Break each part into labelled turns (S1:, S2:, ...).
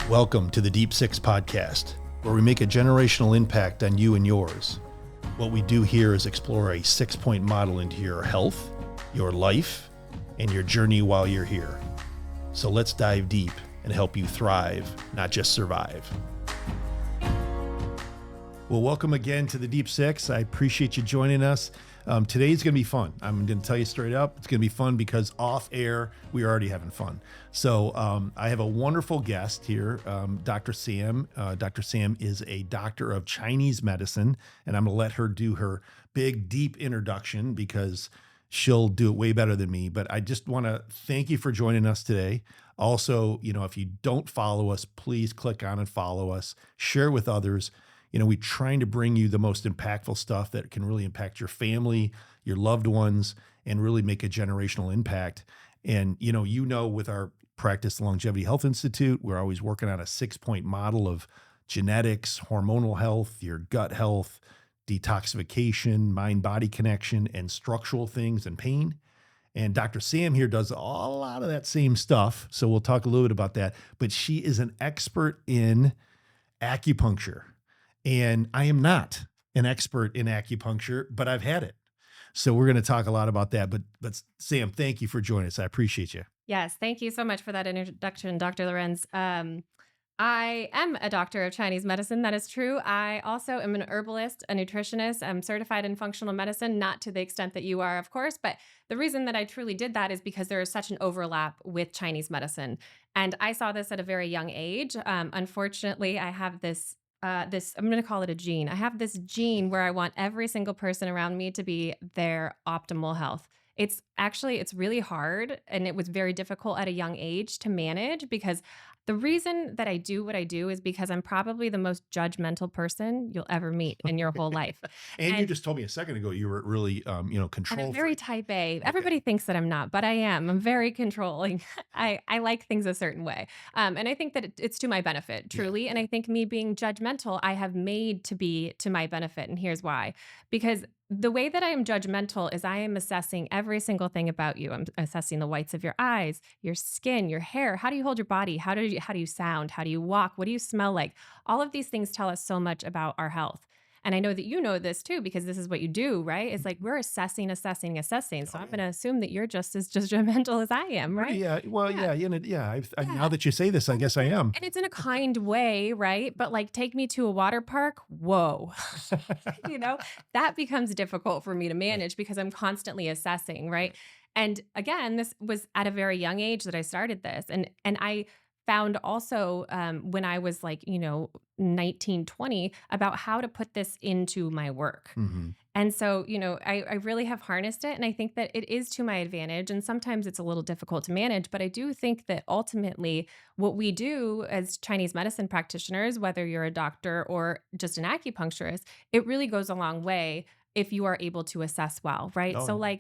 S1: Welcome to the Deep Six podcast, where we make a generational impact on you and yours. What we do here is explore a 6-point model into your health, your life, and your journey while you're here. So let's dive deep and help you thrive, not just survive. Well, welcome again to the Deep Six. I appreciate you joining us. Today's going to be fun. I'm going to tell you straight up, it's going to be fun because off air, we're already having fun. So I have a wonderful guest here, Dr. Sam. Dr. Sam is a doctor of Chinese medicine, and I'm going to let her do her big, deep introduction because she'll do it way better than me. But I just want to thank you for joining us today. Also, if you don't follow us, please click on and follow us, share with others. We're trying to bring you the most impactful stuff that can really impact your family, your loved ones, and really make a generational impact. And, with our Practice Longevity Health Institute, we're always working on a 6-point model of genetics, hormonal health, your gut health, detoxification, mind-body connection, and structural things and pain. And Dr. Sam here does a lot of that same stuff. So we'll talk a little bit about that. But she is an expert in acupuncture. And I am not an expert in acupuncture, but I've had it. So we're going to talk a lot about that. But Sam, thank you for joining us. I appreciate you.
S2: Yes, thank you so much for that introduction, Dr. Lewerenz. I am a doctor of Chinese medicine. That is true. I also am an herbalist, a nutritionist. I'm certified in functional medicine, not to the extent that you are, of course. But the reason that I truly did that is because there is such an overlap with Chinese medicine. And I saw this at a very young age. Unfortunately, I have I'm going to call it a gene. I have this gene where I want every single person around me to be their optimal health. It's really hard, and it was very difficult at a young age to manage because the reason that I do what I do is because I'm probably the most judgmental person you'll ever meet in your whole life.
S1: And you just told me a second ago you were really, control
S2: I'm very
S1: freak.
S2: type A.
S1: Okay.
S2: Everybody thinks that I'm not, but I am. I'm very controlling. I like things a certain way. And I think that it's to my benefit, truly.
S1: Yeah.
S2: And I think me being judgmental, I have made to be to my benefit. And here's why. Because the way that I am judgmental is I am assessing every single thing about you. I'm assessing the whites of your eyes, your skin, your hair. How do you hold your body? How do you sound? How do you walk? What do you smell like? All of these things tell us so much about our health. And I know that you know this too, because this is what you do, right? It's like we're assessing. So I'm going to assume that you're just as judgmental as I am, right?
S1: Yeah. Well,
S2: Yeah.
S1: yeah.
S2: Yeah.
S1: Now that you say this, I guess I am.
S2: And it's in a kind way, right? But like, take me to a water park. Whoa. That becomes difficult for me to manage because I'm constantly assessing, right? And again, this was at a very young age that I started this. And I found also when I was 19, 20, about how to put this into my work.
S1: Mm-hmm.
S2: And so, I really have harnessed it. And I think that it is to my advantage. And sometimes it's a little difficult to manage. But I do think that ultimately what we do as Chinese medicine practitioners, whether you're a doctor or just an acupuncturist, it really goes a long way if you are able to assess well, right?
S1: Oh,
S2: So
S1: yeah.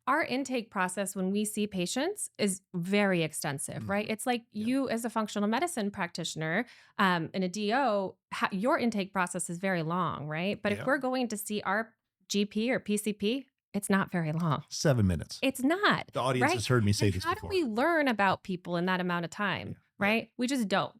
S2: our intake process when we see patients is very extensive, right? It's like
S1: Yeah.
S2: you as a functional medicine practitioner and a DO, your intake process is very long, right? But
S1: Yeah.
S2: if we're going to see our GP or PCP, it's not very long.
S1: 7 minutes.
S2: It's not.
S1: The audience
S2: right?
S1: has heard me say
S2: And
S1: this
S2: how
S1: before.
S2: do we learn about people in that amount of time,
S1: Yeah.
S2: right? We just don't.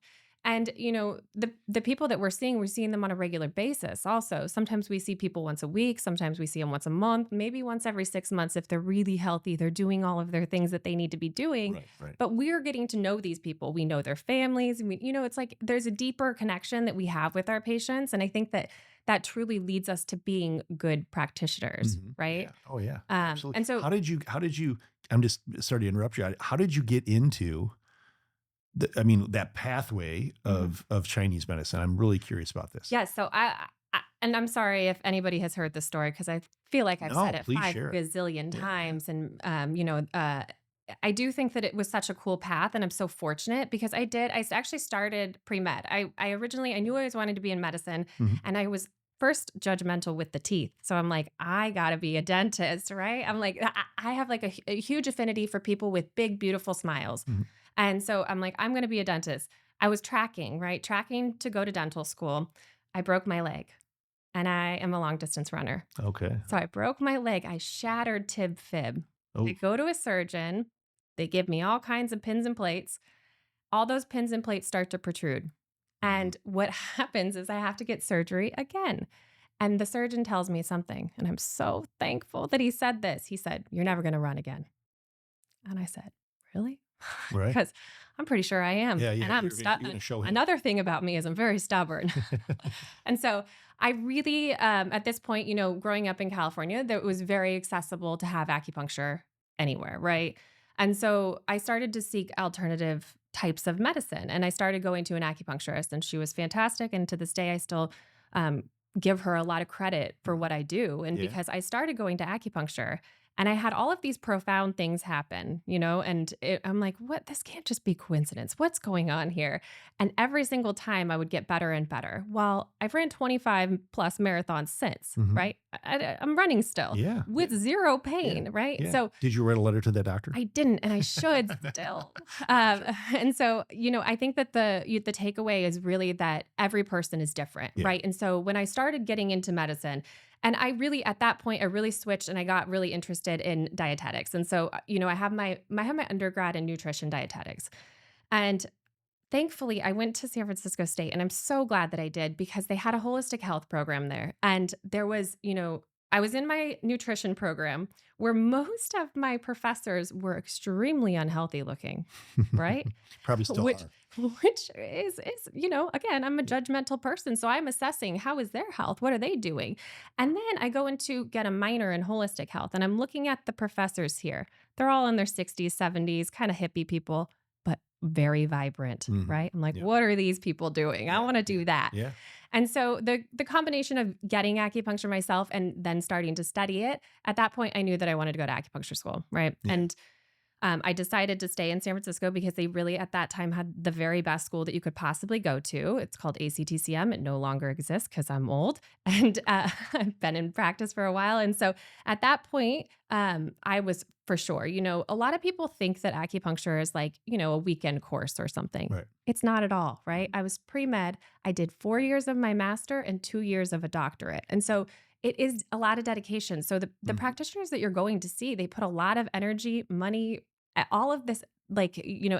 S2: And, the people that we're seeing them on a regular basis also. Sometimes we see people once a week. Sometimes we see them once a month, maybe once every 6 months. If they're really healthy, they're doing all of their things that they need to be doing.
S1: Right.
S2: But we're getting to know these people. We know their families. And it's like there's a deeper connection that we have with our patients. And I think that truly leads us to being good practitioners,
S1: Mhm.
S2: right?
S1: Yeah. Oh yeah. Absolutely.
S2: And so
S1: how did you, I'm just sorry to interrupt you. How did you get into that pathway of Chinese medicine? I'm really curious about this.
S2: yeah, so and I'm sorry if anybody has heard this story because I feel like I've
S1: No,
S2: said it
S1: please
S2: 5
S1: share it.
S2: gazillion
S1: Yeah.
S2: times. And, I do think that it was such a cool path, and I'm so fortunate because I actually started pre-med. I knew I always wanted to be in medicine,
S1: Mhm.
S2: and I was first judgmental with the teeth. So I'm like, I gotta be a dentist, right? I'm like, I have like a huge affinity for people with big, beautiful smiles.
S1: Mhm.
S2: And so I'm like, I'm going to be a dentist. I was tracking, right? Tracking to go to dental school. I broke my leg and I am a long distance runner.
S1: Okay.
S2: So I broke my leg. I shattered tib fib.
S1: Oh.
S2: I go to a surgeon. They give me all kinds of pins and plates. all those pins and plates start to protrude. And what happens is I have to get surgery again. And the surgeon tells me something, and I'm so thankful that he said this. He said, "You're never going to run again." And I said, "Really?"
S1: Right.
S2: Because I'm pretty sure I am.
S1: Yeah.
S2: And I'm
S1: You're going to show him.
S2: another thing about me is I'm very stubborn. And so I really, at this point, growing up in California, that it was very accessible to have acupuncture anywhere, right? And so I started to seek alternative types of medicine, and I started going to an acupuncturist, and she was fantastic. And to this day, I still give her a lot of credit for what I do. And
S1: Yeah.
S2: because I started going to acupuncture, and I had all of these profound things happen, and I'm like, what? This can't just be coincidence. What's going on here? And every single time I would get better and better. Well, I've ran 25 plus marathons since,
S1: Mhm.
S2: right? I'm running still
S1: Yeah.
S2: with zero pain, right?
S1: Yeah.
S2: So
S1: Did you write a letter to that doctor?
S2: I didn't, and I should still. And so, I think that the takeaway is really that every person is different,
S1: Yeah.
S2: right? And so when I started getting into medicine, and I really, at that point, I really switched and I got really interested in dietetics. And so, I have my undergrad in nutrition dietetics. And thankfully, I went to San Francisco State, and I'm so glad that I did because they had a holistic health program there. And there was, I was in my nutrition program where most of my professors were extremely unhealthy looking, right?
S1: Probably still
S2: Which
S1: are.
S2: which is again, I'm a judgmental person, so I'm assessing how is their health, what are they doing? And then I go in to get a minor in holistic health, and I'm looking at the professors here. They're all in their 60s, 70s, kind of hippie people, but very vibrant,
S1: Mhm.
S2: right? I'm like,
S1: Yeah.
S2: what are these people doing? I
S1: Yeah.
S2: want to do that.
S1: Yeah.
S2: And so the combination of getting acupuncture myself and then starting to study it, at that point I knew that I wanted to go to acupuncture school, right?
S1: Yeah.
S2: And I decided to stay in San Francisco because they really at that time had the very best school that you could possibly go to. It's called ACTCM. It no longer exists because I'm old and I've been in practice for a while. And so at that point, I was for sure, a lot of people think that acupuncture is like, a weekend course or something.
S1: Right.
S2: It's not at all, right? I was pre-med. I did 4 years of my master and 2 years of a doctorate. And so it is a lot of dedication. So the
S1: Mhm.
S2: practitioners that you're going to see, they put a lot of energy, money, all of this, like,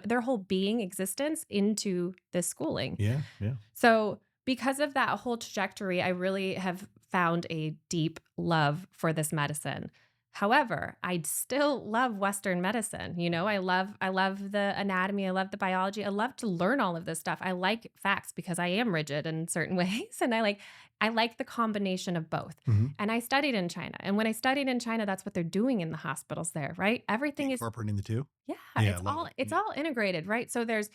S2: their whole being existence into this schooling.
S1: Yeah. Yeah.
S2: So because of that whole trajectory, I really have found a deep love for this medicine. However, I still love Western medicine. I love the anatomy. I love the biology. I love to learn all of this stuff. I like facts because I am rigid in certain ways. And I like the combination of both.
S1: Mhm.
S2: And I studied in China. And when I studied in China, that's what they're doing in the hospitals there, right? Everything is
S1: Incorporating the two.
S2: yeah,
S1: Yeah,
S2: it's
S1: I love
S2: all
S1: it.
S2: it's
S1: Yeah.
S2: all integrated, right? So there's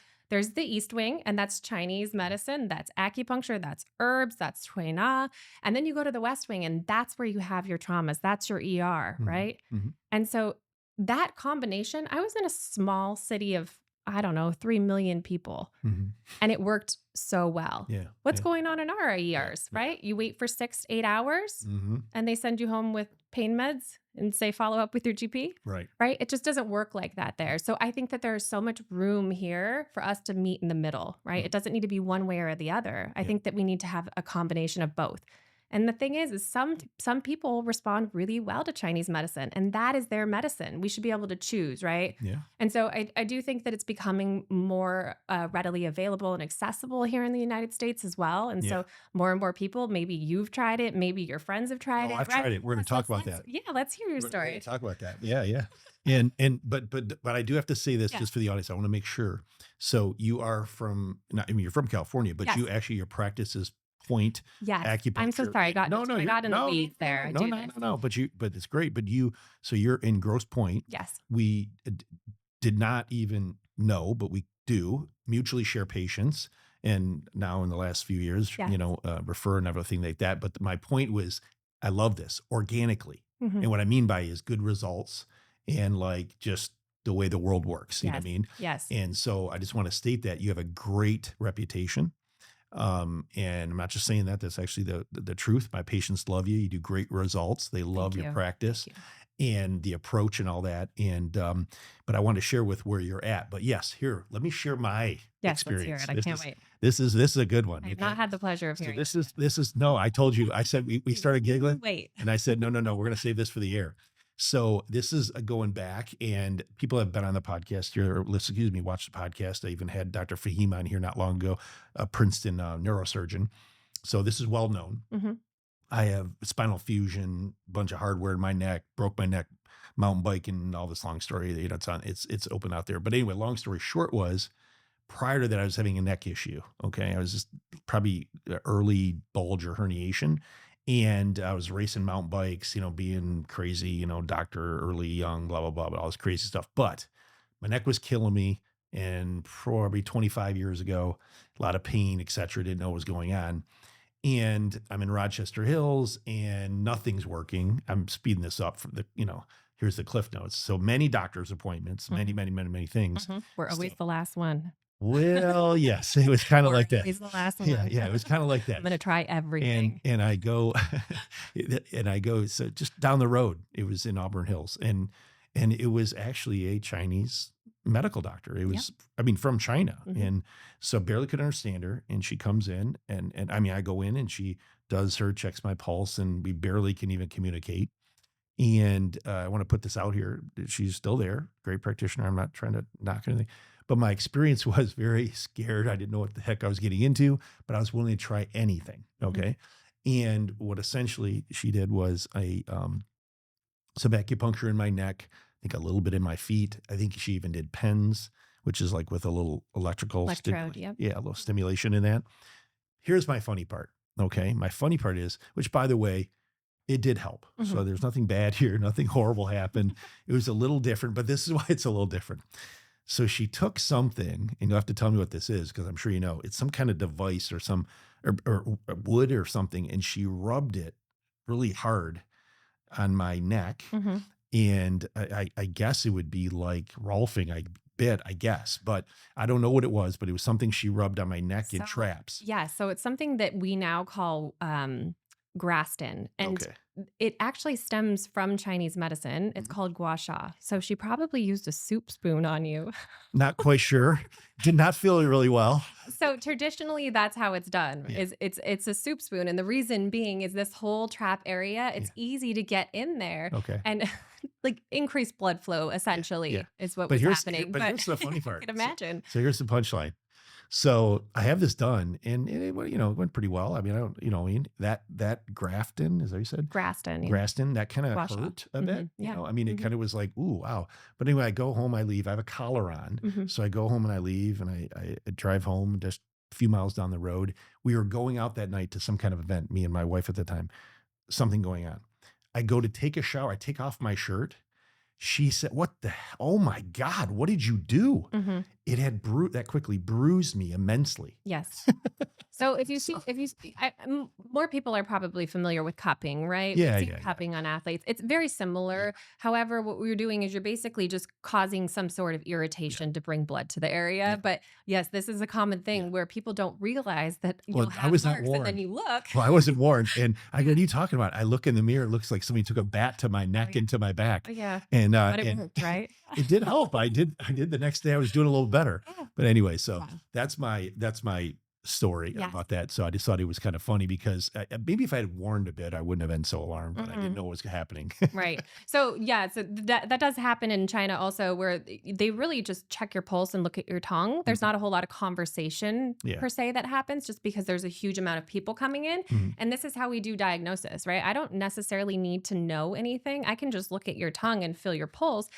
S2: the East Wing, and that's Chinese medicine, that's acupuncture, that's herbs, that's Shui Na. And then you go to the West Wing, and that's where you have your traumas, that's your ER,
S1: Mhm.
S2: right?
S1: Mhm.
S2: And so that combination, I was in a small city of, I don't know, 3 million people,
S1: Mhm.
S2: and it worked so well.
S1: Yeah.
S2: What's
S1: Yeah.
S2: going on in our ERs,
S1: Yeah.
S2: right? You wait for 6 to 8 hours,
S1: Mhm.
S2: and they send you home with pain meds and say, follow up with your GP.
S1: Right.
S2: Right? It just doesn't work like that there. So I think that there's so much room here for us to meet in the middle, right?
S1: Mhm.
S2: It doesn't need to be one way or the other. I
S1: Yeah.
S2: think that we need to have a combination of both. And the thing is some people respond really well to Chinese medicine, and that is their medicine. We should be able to choose, right?
S1: Yeah.
S2: And so I do think that it's becoming more readily available and accessible here in the United States as well. And
S1: Yeah.
S2: so more and more people, maybe you've tried it, maybe your friends have tried
S1: Oh,
S2: it.
S1: I've
S2: right?
S1: tried it. We're going
S2: Yes,
S1: to talk about
S2: let's-
S1: that.
S2: Yeah, let's hear your
S1: We're gonna
S2: story.
S1: talk about that. Yeah. Yeah. But I do have to say this
S2: Yeah.
S1: just for the audience. I want to make sure. So you are you're from California, but
S2: Yes.
S1: your practice is Pointe
S2: Yes.
S1: Acupuncture.
S2: I'm so sorry. I got in the
S1: no,
S2: weeds there. I
S1: no,
S2: do
S1: no,
S2: this.
S1: no. But it's great. But so you're in Grosse Pointe.
S2: Yes.
S1: We did not even know, but we do mutually share patients. And now in the last few years,
S2: Yes.
S1: refer and everything like that. But my point was, I love this organically.
S2: Mhm.
S1: And what I mean by is good results and like just the way the world works. You know what I mean?
S2: Yes.
S1: And so I just want to state that you have a great reputation. And I'm not just saying that, that's actually the truth. My patients love you. You do great results. They love your
S2: you.
S1: practice
S2: Thank
S1: and the approach and all that. And, but I want to share with where you're at, but yes, here, let me share my
S2: Yes, let's hear
S1: experience.
S2: it. I can't wait.
S1: This is a good one.
S2: I've
S1: okay?
S2: not had the pleasure of
S1: So
S2: hearing
S1: this is, no, I told you, I said, we started giggling
S2: Wait.
S1: and I said, no, we're going to save this for the air. So this is going back, and people have been on the podcast here, or excuse me, watched the podcast. I even had Dr. Fahim on here not long ago, a Princeton neurosurgeon. So this is well known.
S2: Mm-hmm.
S1: I have spinal fusion, bunch of hardware in my neck, broke my neck, mountain biking, all this long story. You know, it's open out there. But anyway, long story short was, prior to that, I was having a neck issue. Okay. I was just probably early bulge or herniation. And I was racing mountain bikes, you know, being crazy, you know, doctor, early, young, blah, blah, blah, but all this crazy stuff. But my neck was killing me. And probably 25 years ago, a lot of pain, et cetera, didn't know what was going on. And I'm in Rochester Hills and nothing's working. I'm speeding this up for the, you know, here's the cliff notes. So many doctor's appointments, many, many, many, many things.
S2: We're always the last one.
S1: Well, yes, it was kind of like that.
S2: Always the last one.
S1: Yeah, it was kind of like that.
S2: I'm going to try everything.
S1: And I go, so just down the road, it was in Auburn Hills. And it was actually a Chinese medical doctor. It was, I mean, from China. And so barely could understand her. And she comes in and I mean, I go in and she does her, checks my pulse, and we barely can even communicate. And I want to put this out here. She's still there. Great practitioner. I'm not trying to knock anything. But my experience was very scared. I didn't know what the heck I was getting into, but I was willing to try anything. Okay. And what essentially she did was some acupuncture in my neck, I think a little bit in my feet. I think she even did pens, which is like with a little
S2: Electrode,
S1: yeah, a little stimulation in that. Here's my funny part. Okay. My funny part is, which by the way, it did help. So there's nothing bad here. Nothing horrible happened. It was a little different, but this is why it's a little different. So she took something, and you'll have to tell me what this is, because I'm sure you know. It's some kind of device or or wood or something, and she rubbed it really hard on my neck. And I guess it would be like Rolfing, I guess, but I don't know what it was, but it was something she rubbed on my neck in traps.
S2: Yeah. So it's something that we now call Graston. And it actually stems from Chinese medicine. It's called gua sha. So she probably used a soup spoon on you.
S1: Not quite sure. Did not feel really well.
S2: So traditionally, that's how it's done. Is it's a soup spoon, and the reason being is this whole trap area. It's easy to get in there, and like increased blood flow. Essentially, is what was happening.
S1: But here's the funny part.
S2: I can imagine.
S1: So here's the punchline. So I have this done, and it went pretty well. I mean, that Grafton, is that what you said? Graston, that kind of hurt a bit. You know, I mean, it kind of was like, ooh, wow. But anyway, I go home, I leave. I have a collar on, so I go home and I leave, and I drive home just a few miles down the road. We were going out that night to some kind of event, me and my wife at the time, something going on. I go to take a shower. I take off my shirt. She said, oh my God, what did you do? It had that quickly bruised me immensely.
S2: Yes. So more people are probably familiar with cupping, right?
S1: Yeah.
S2: Cupping on athletes. It's very similar. However, what we're doing is you're basically just causing some sort of irritation to bring blood to the area. But yes, this is a common thing where people don't realize that you'll have marks, and then you look.
S1: Well, I wasn't warned. And I go, what are you talking about? I look in the mirror. It looks like somebody took a bat to my neck and to my back.
S2: Yeah.
S1: But
S2: it worked, right?
S1: It did help. I did the next day. I was doing a little better. But anyway, so that's my story about that. So I just thought it was kind of funny because maybe if I had warned a bit, I wouldn't have been so alarmed, but I didn't know what was happening.
S2: Right. So so that does happen in China also, where they really just check your pulse and look at your tongue. There's not a whole lot of conversation per se that happens, just because there's a huge amount of people coming in. And this is how we do diagnosis, right? I don't necessarily need to know anything. I can just look at your tongue and feel your pulse.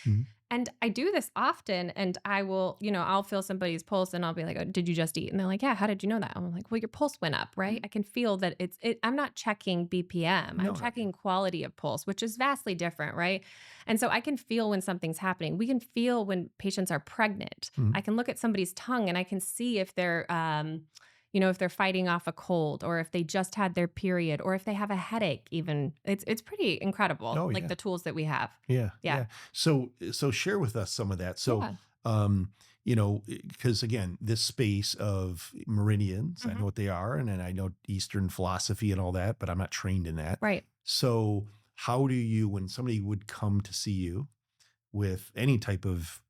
S2: And I do this often, and I will, I'll feel somebody's pulse and I'll be like, oh, did you just eat? And they're like, yeah, how did you know that? I'm like, well, your pulse went up, right? I can feel that I'm not checking BPM. I'm checking quality of pulse, which is vastly different, right? And so I can feel when something's happening. We can feel when patients are pregnant. I can look at somebody's tongue and I can see if they're, if they're fighting off a cold, or if they just had their period, or if they have a headache even. It's pretty incredible, the tools that we have.
S1: Yeah. So share with us some of that. So, because again, this space of meridians, I know what they are, and then I know Eastern philosophy and all that, but I'm not trained in that.
S2: Right.
S1: So how do you, when somebody would come to see you with any type of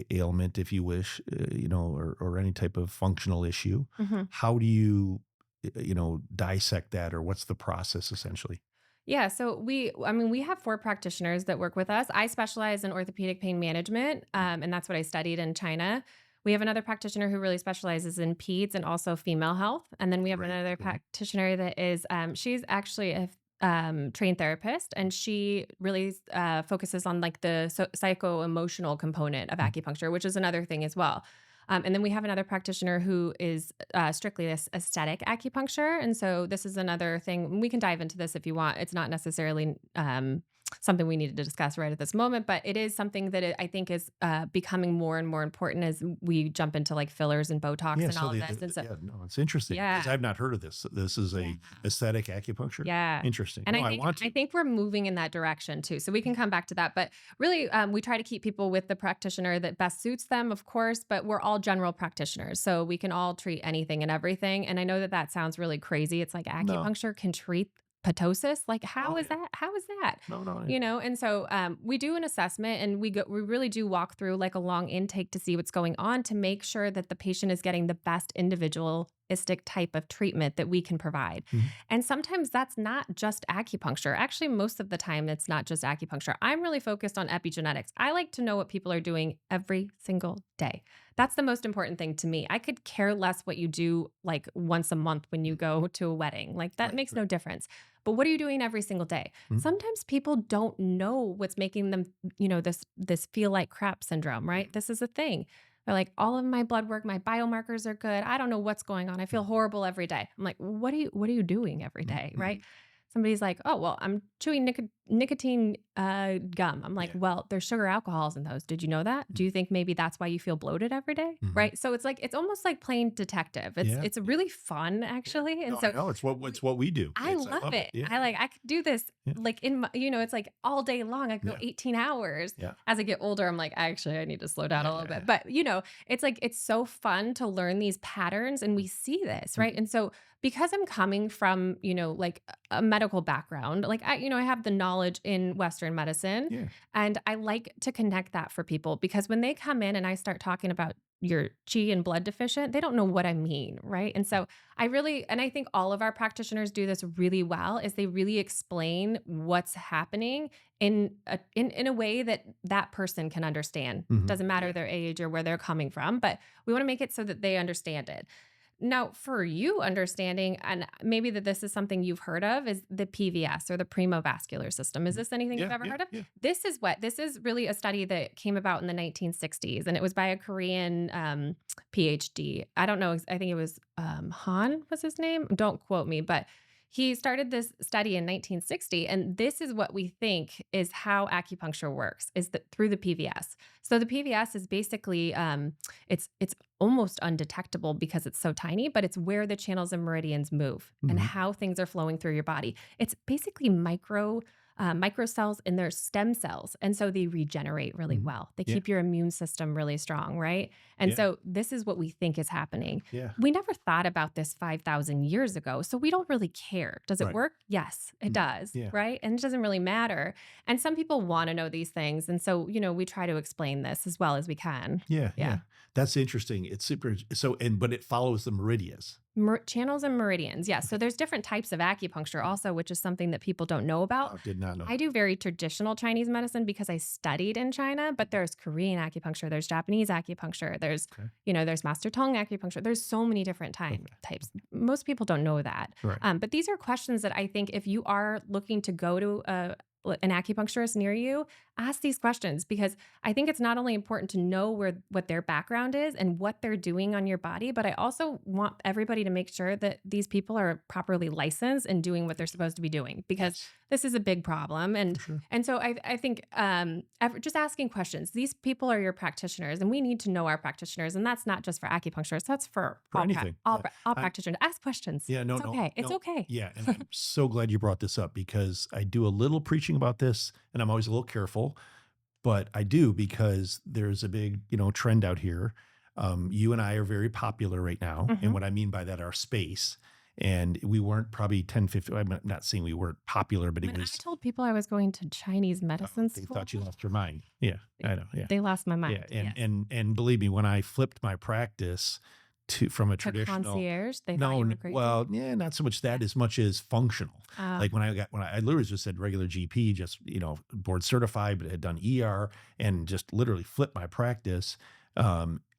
S1: ailment, if you wish, or any type of functional issue, how do you, dissect that, or what's the process essentially?
S2: Yeah, so we have 4 practitioners that work with us. I specialize in orthopedic pain management, and that's what I studied in China. We have another practitioner who really specializes in peds and also female health, and then we have
S1: Great.
S2: another
S1: Great.
S2: practitioner that is, she's actually a trained therapist, and she really focuses on like the psycho emotional component of
S1: Mm.
S2: acupuncture, which is another thing as well. And then we have another practitioner who is strictly this aesthetic acupuncture. And so this is another thing. We can dive into this if you want. It's not necessarily something we need to discuss right at this moment, but it is something that I think is becoming more and more important as we jump into like fillers and Botox
S1: Yeah.
S2: and
S1: So
S2: all of this. And so,
S1: yeah, no, it's interesting because
S2: yeah.
S1: I've not heard of this. This is
S2: Yeah.
S1: a aesthetic acupuncture.
S2: Yeah.
S1: Interesting.
S2: And
S1: No,
S2: I
S1: I
S2: think
S1: want
S2: I
S1: to.
S2: think we're moving in that direction too. So we can come back to that. But really, we try to keep people with the practitioner that best suits them, of course, but we're all general practitioners. So we can all treat anything and everything. And I know that that sounds really crazy. It's like
S1: No.
S2: acupuncture can treat ptosis. Like,
S1: Oh
S2: how is
S1: yeah.
S2: that? How is that?
S1: No, no.
S2: You know, and so we do an assessment and we really do walk through like a long intake to see what's going on to make sure that the patient is getting the best individualistic type of treatment that we can provide.
S1: Mhm.
S2: And sometimes that's not just acupuncture. Actually, most of the time, it's not just acupuncture. I'm really focused on epigenetics. I like to know what people are doing every single day. That's the most important thing to me. I could care less what you do like once a month when you go to a wedding. Like that
S1: Right.
S2: makes
S1: Right.
S2: no difference. But what are you doing every single day?
S1: Mhm.
S2: Sometimes people don't know what's making them, this feel like crap syndrome, right? This is a thing. They're like, all of my blood work, my biomarkers are good. I don't know what's going on. I feel horrible every day. I'm like, what are you doing every
S1: Mhm.
S2: day, right?
S1: Mhm.
S2: Somebody's like, oh, well, I'm chewing nicotine gum. I'm like,
S1: Yeah.
S2: well, there's sugar alcohols in those. Did you know that? Do you think maybe that's why you feel bloated every day?
S1: Mhm.
S2: Right. So it's like, it's almost like playing detective. It's,
S1: Yeah.
S2: it's really fun
S1: Yeah.
S2: actually. And
S1: No, I
S2: so
S1: know. It's what we do.
S2: I
S1: I
S2: love
S1: love it.
S2: it.
S1: Yeah.
S2: I could do this
S1: Yeah.
S2: like in my, it's like all day long. I could go
S1: Yeah.
S2: 18 hours.
S1: Yeah.
S2: As I get older, I'm like, actually, I need to slow down
S1: Yeah.
S2: a little
S1: Yeah.
S2: bit. But, it's like, it's so fun to learn these patterns and we see this,
S1: Mhm.
S2: right? And so because I'm coming from, like a medical background, like I have the knowledge in Western medicine
S1: Yeah.
S2: and I like to connect that for people because when they come in and I start talking about your chi and blood deficient, they don't know what I mean, right? And so I think all of our practitioners do this really well is they really explain what's happening in a way that that person can understand.
S1: Mhm.
S2: Doesn't matter
S1: Yeah.
S2: their age or where they're coming from, but we want to make it so that they understand it. Now, for you understanding, and maybe that this is something you've heard of, is the PVS or the primovascular system. Is
S1: Mhm.
S2: this anything you've
S1: Yeah.
S2: ever
S1: Yeah.
S2: heard of?
S1: Yeah.
S2: This is really a study that came about in the 1960s, and it was by a Korean PhD. I don't know. I think it was Han was his name. Don't quote me, but he started this study in 1960, and this is what we think is how acupuncture works: is that through the PVS. So the PVS is basically it's almost undetectable because it's so tiny, but it's where the channels and meridians move and
S1: Mhm.
S2: how things are flowing through your body. It's basically microcells in their stem cells. And so they regenerate really
S1: Mhm.
S2: well. They
S1: Yeah.
S2: keep your immune system really strong, right? And
S1: Yeah.
S2: so this is what we think is happening.
S1: Yeah.
S2: We never thought about this 5,000 years ago. So we don't really care. Does it
S1: Right.
S2: work? Yes, it
S1: Mhm.
S2: does,
S1: Yeah.
S2: right? And it doesn't really matter. And some people want to know these things. And so, we try to explain this as well as we can.
S1: Yeah.
S2: Yeah.
S1: Yeah. That's interesting. It's super. So, but it follows the meridians.
S2: Channels and meridians. Yes. So
S1: Okay.
S2: there's different types of acupuncture also, which is something that people don't know about.
S1: Oh, did not know
S2: I
S1: that.
S2: do very traditional Chinese medicine because I studied in China, but there's Korean acupuncture, there's Japanese acupuncture, there's,
S1: Okay.
S2: there's master tongue acupuncture. There's so many different
S1: Okay.
S2: types. Most people don't know that.
S1: Right.
S2: But these are questions that I think if you are looking to go to an acupuncturist near you, ask these questions because I think it's not only important to know what their background is and what they're doing on your body, but I also want everybody to make sure that these people are properly licensed and doing what they're supposed to be doing because
S1: Yes.
S2: this is a big problem. And
S1: For sure.
S2: and so I think just asking questions. These people are your practitioners, and we need to know our practitioners, and that's not just for acupuncturists. That's for
S1: anything.
S2: all,
S1: Yeah.
S2: all
S1: I-
S2: practitioners. Ask questions.
S1: Yeah. No.
S2: It's
S1: No.
S2: okay. It's
S1: No.
S2: okay.
S1: Yeah. And I'm so glad you brought this up because I do a little preaching about this, and I'm always a little careful, but I do because there's a big, trend out here. You and I are very popular right now.
S2: Mhm.
S1: And what I mean by that, our space. And we weren't probably 10, 15. I'm not saying we weren't popular, but it
S2: When I
S1: was,
S2: told people I was going to Chinese medicine
S1: they
S2: school,
S1: thought you lost your mind. Yeah. I know. Yeah.
S2: they lost my
S1: Yeah.
S2: mind.
S1: And,
S2: Yes.
S1: and, and believe me, when I flipped my practice from a
S2: To
S1: traditional.
S2: concierge, they thought
S1: No,
S2: you were crazy?
S1: well, yeah, not so much that as much as functional.
S2: Oh,
S1: Like when I literally just said regular GP, just board certified, but had done ER and just literally flipped my practice.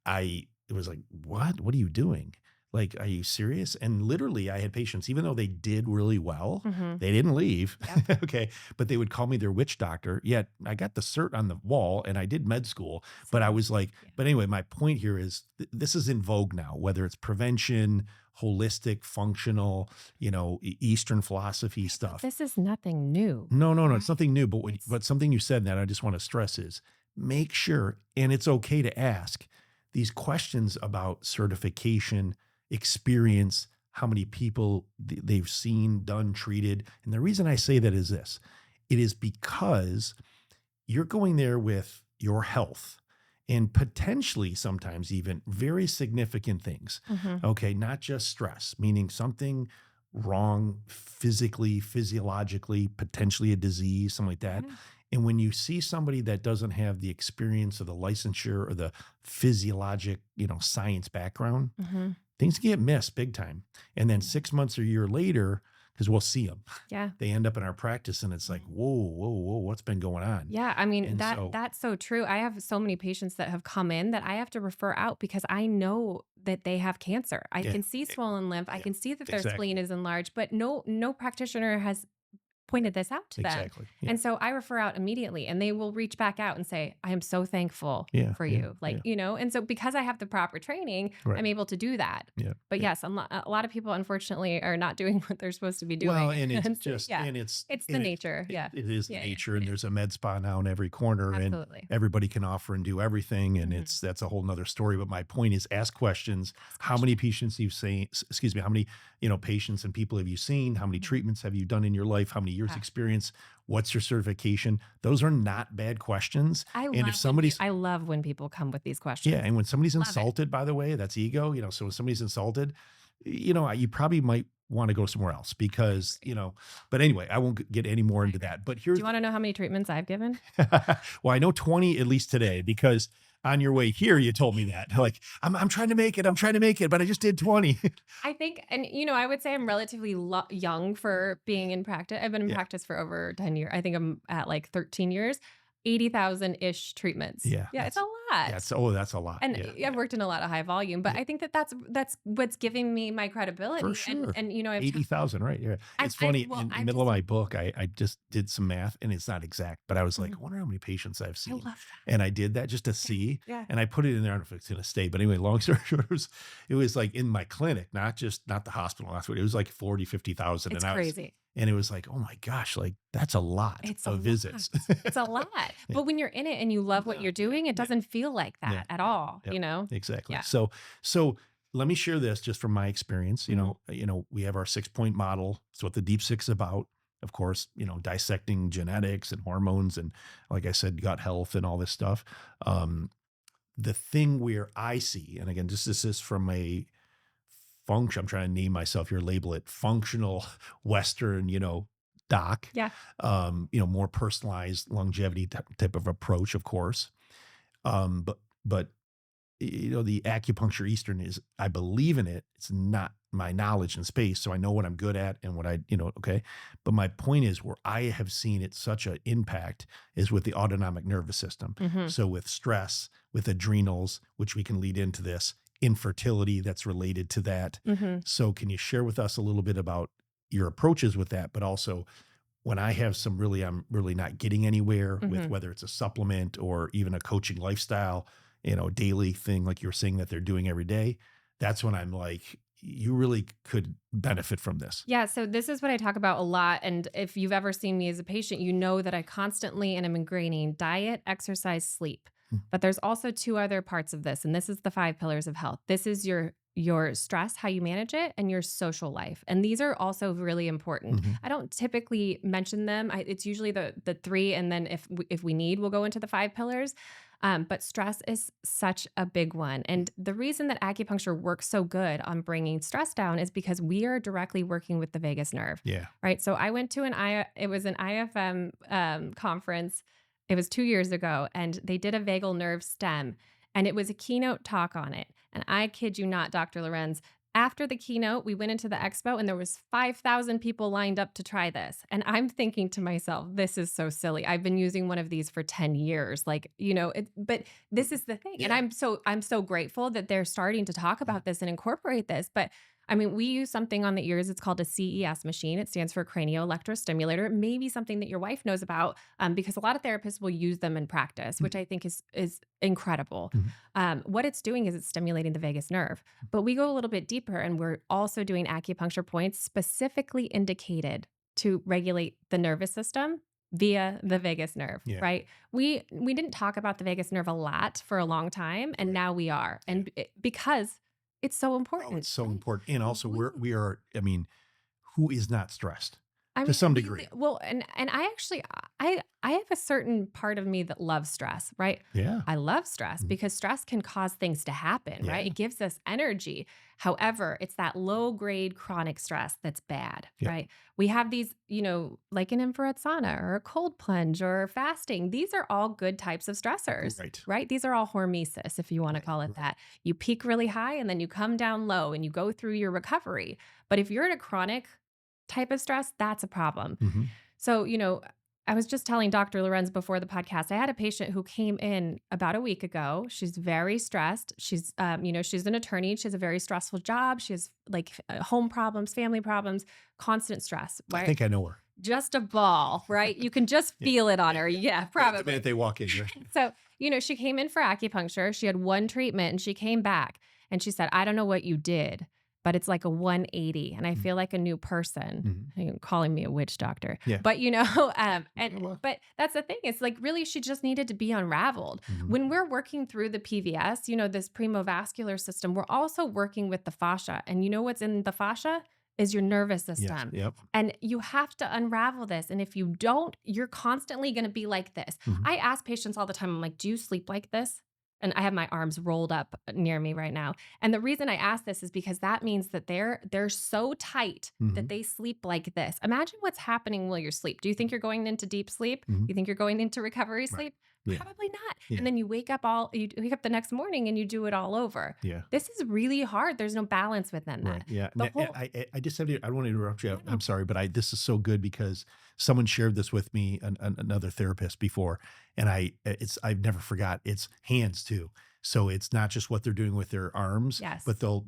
S1: I It was like, what are you doing? Like, are you serious? And literally, I had patients, even though they did really well,
S2: mhm.
S1: they didn't leave.
S2: Yep.
S1: Okay, but they would call me their witch doctor. Yet I got the cert on the wall, and I did med school. But I
S2: Same.
S1: was like,
S2: Yeah.
S1: but anyway, my point here is this is in vogue now, whether it's prevention, holistic, functional, Eastern philosophy
S2: Right, but
S1: stuff.
S2: this is nothing new,
S1: No, it's
S2: right?
S1: nothing new. But
S2: It's
S1: but something you said that I just want to stress is make sure, and it's okay to ask these questions about certification, experience, how many people they've seen, done, treated. And the reason I say that is this: it is because you're going there with your health and potentially sometimes even very significant things.
S2: mhm.
S1: Okay. Not just stress, meaning something wrong physically, physiologically, potentially a disease, something like that.
S2: Yeah.
S1: And when you see somebody that doesn't have the experience or the licensure or the physiologic, science background,
S2: Mhm.
S1: things get missed big time. And then
S2: Mhm.
S1: 6 months or a year later, because we'll see them,
S2: Yeah.
S1: they end up in our practice and it's like, whoa, what's been going on?
S2: Yeah, I mean,
S1: And so,
S2: that's so true. I have so many patients that have come in that I have to refer out because I know that they have cancer. I
S1: yeah,
S2: can see swollen lymph. I
S1: yeah,
S2: can see that their spleen
S1: exactly,
S2: is enlarged, but no practitioner has pointed this out to them.
S1: exactly. Yeah,
S2: And so I refer out immediately and they will reach back out and say, I am so thankful
S1: yeah,
S2: for
S1: yeah,
S2: you.
S1: yeah.
S2: And so because I have the proper training,
S1: Right.
S2: I'm able to do that.
S1: Yeah,
S2: But
S1: yeah.
S2: yes, a lot of people unfortunately are not doing what they're supposed to be
S1: Well,
S2: doing.
S1: and it's
S2: And so,
S1: just,
S2: yeah, it's the nature. Yeah.
S1: it is the
S2: Yeah. Yeah.
S1: nature,
S2: It
S1: and
S2: is.
S1: there's a med spa now in every corner, and
S2: Absolutely.
S1: everybody can offer and do everything, and
S2: Mhm.
S1: that's a whole nother story. But my point is, ask questions.
S2: Ask
S1: How many
S2: questions.
S1: patients you've seen? Excuse me. How many patients and people have you seen? How many
S2: Mhm.
S1: treatments have you done in your life? How many years
S2: Yeah.
S1: experience? What's your certification? Those are not bad questions. And if somebody's
S2: I love when people come with these
S1: Yeah,
S2: questions.
S1: and when somebody's
S2: Love it.
S1: insulted, by the way, that's ego. So when somebody's insulted, you probably might want to go somewhere else
S2: I
S1: because,
S2: agree.
S1: but anyway, I won't get any more
S2: I
S1: into
S2: agree.
S1: that. But
S2: Do
S1: here's
S2: you want to know how many treatments I've given?
S1: well, I know 20 at least today because on your way here, you told me that. Like, I'm trying to make it. I'm trying to make it, but I just did 20.
S2: I think, and I would say I'm relatively young for being in practice. I've been in
S1: Yeah.
S2: practice for over 10 years. I think I'm at like 13 years, 80,000 ish treatments.
S1: Yeah.
S2: Yeah, it's a lot.
S1: That's a lot.
S2: And
S1: Yeah.
S2: I've worked in a lot of high volume, but
S1: Yeah.
S2: I think that's what's giving me my
S1: For
S2: credibility.
S1: sure.
S2: And I've
S1: 80,000, right? Yeah. It's
S2: I've
S1: funny.
S2: well,
S1: In the
S2: I've
S1: middle of
S2: just
S1: my book, I just did some math and it's not exact, but I was like,
S2: Mhm.
S1: I wonder how many patients I've
S2: I
S1: seen.
S2: love that.
S1: And I did that just to
S2: Yeah.
S1: see.
S2: Yeah.
S1: And I put it in there. I don't know if it's going to stay, but anyway, long story short, it was like in my clinic, not the hospital. That's what it was, like 40, 50,000.
S2: It's crazy.
S1: And it was like, oh my gosh, like that's a lot
S2: It's a
S1: of
S2: lot.
S1: visits.
S2: It's a lot.
S1: Yeah.
S2: But when you're in it and you love what
S1: Yeah.
S2: you're doing, it
S1: Yeah.
S2: doesn't feel like
S1: Yeah.
S2: that at all,
S1: Yep, exactly.
S2: Yeah.
S1: So let me share this just from my experience.
S2: Mhm.
S1: We have our 6-point model. It's what the Deep Six is about. Of course, dissecting genetics and hormones and, like I said, gut health and all this stuff. The thing where I see, and again, this is from a function. I'm trying to name myself here, label it functional Western, doc.
S2: Yeah.
S1: More personalized longevity type of approach, of course. But the acupuncture Eastern is, I believe in it. It's not my knowledge in space. So I know what I'm good at and what okay. But my point is where I have seen it such an impact is with the autonomic nervous system.
S2: Mhm.
S1: So with stress, with adrenals, which we can lead into this, infertility that's related to that.
S2: Mhm.
S1: So can you share with us a little bit about your approaches with that, but also when I have I'm really not getting anywhere with
S2: Mhm.
S1: whether it's a supplement or even a coaching lifestyle, daily thing like you're saying that they're doing every day, that's when I'm like, you really could benefit from this.
S2: Yeah, so this is what I talk about a lot. And if you've ever seen me as a patient, you know that I constantly and I'm ingraining diet, exercise, sleep.
S1: Mm.
S2: But there's also two other parts of this, and this is the 5 pillars of health. This is your stress, how you manage it, and your social life. And these are also really important.
S1: Mhm.
S2: I don't typically mention them. It's usually the three, and then if we need, we'll go into the 5 pillars. But stress is such a big one. And the reason that acupuncture works so good on bringing stress down is because we are directly working with the vagus nerve,
S1: Yeah.
S2: right? So I went to it was an IFM conference. It was 2 years ago, and they did a vagal nerve stem. And it was a keynote talk on it. And I kid you not, Dr. Lewerenz, after the keynote, we went into the expo and there was 5,000 people lined up to try this. And I'm thinking to myself, this is so silly. I've been using one of these for 10 years. Like, but this is the thing. And
S1: Yeah.
S2: I'm so grateful that they're starting to talk about this and incorporate this. But I mean, we use something on the ears. It's called a CES machine. It stands for cranial electrostimulator. It may be something that your wife knows about, because a lot of therapists will use them in practice, which I think is incredible. What it's doing is it's stimulating the vagus nerve. But we go a little bit deeper, and we're also doing acupuncture points specifically indicated to regulate the nervous system via the vagus nerve,
S1: Yeah.
S2: right? We didn't talk about the vagus nerve a lot for a long time, and now we are, and because it's so
S1: Oh,
S2: important.
S1: it's so
S2: right?
S1: important. And also
S2: We-
S1: we are, I mean, who is not stressed
S2: I
S1: to
S2: mean,
S1: some degree?
S2: well, and I actually, I have a certain part of me that loves stress, right?
S1: Yeah.
S2: I love stress
S1: Mhm.
S2: because stress can cause things to happen, right?
S1: Yeah.
S2: It gives us energy. However, it's that low grade chronic stress that's bad,
S1: Yeah.
S2: right? We have these, like an infrared sauna or a cold plunge or fasting. These are all good types of stressors,
S1: Right.
S2: right? These are all hormesis, if you want to call it that. You peak really high and then you come down low and you go through your recovery. But if you're in a chronic type of stress, that's a problem.
S1: Mhm.
S2: So, I was just telling Dr. Lewerenz before the podcast, I had a patient who came in about a week ago. She's very stressed. She's, she's an attorney. She has a very stressful job. She has like home problems, family problems, constant stress.
S1: I
S2: Right?
S1: think I know her.
S2: Just a ball, right? You can just
S1: Yeah.
S2: feel it on her. Yeah,
S1: The
S2: probably.
S1: minute they walk in, right?
S2: So, she came in for acupuncture. She had one treatment and she came back and she said, I don't know what you did, but it's like a 180 and I feel like a new person. You're calling me a witch doctor.
S1: Yeah.
S2: But,
S1: Well.
S2: but that's the thing. It's like really she just needed to be unraveled.
S1: Mhm.
S2: When we're working through the PVS, this premovascular system, we're also working with the fascia. And you know what's in the fascia? Is your nervous
S1: Yes.
S2: system.
S1: Yep.
S2: And you have to unravel this. And if you don't, you're constantly going to be like this.
S1: Mhm.
S2: I ask patients all the time, I'm like, do you sleep like this? And I have my arms rolled up near me right now. And the reason I ask this is because that means that they're so tight that
S1: Mhm.
S2: they sleep like this. Imagine what's happening while you're asleep. Do you think you're going into deep sleep?
S1: Mhm.
S2: You think you're going into recovery
S1: Right.
S2: sleep?
S1: Yeah.
S2: Probably not.
S1: Yeah.
S2: And then you wake up the next morning and you do it all over.
S1: Yeah.
S2: This is really hard. There's no balance within that.
S1: Right. Yeah.
S2: The
S1: And
S2: whole-
S1: I just have to, I don't want to interrupt you.
S2: No, no.
S1: I'm sorry, but this is so good because someone shared this with me, another therapist before, and I've never forgot. It's hands too. So it's not just what they're doing with their arms,
S2: Yes.
S1: but they'll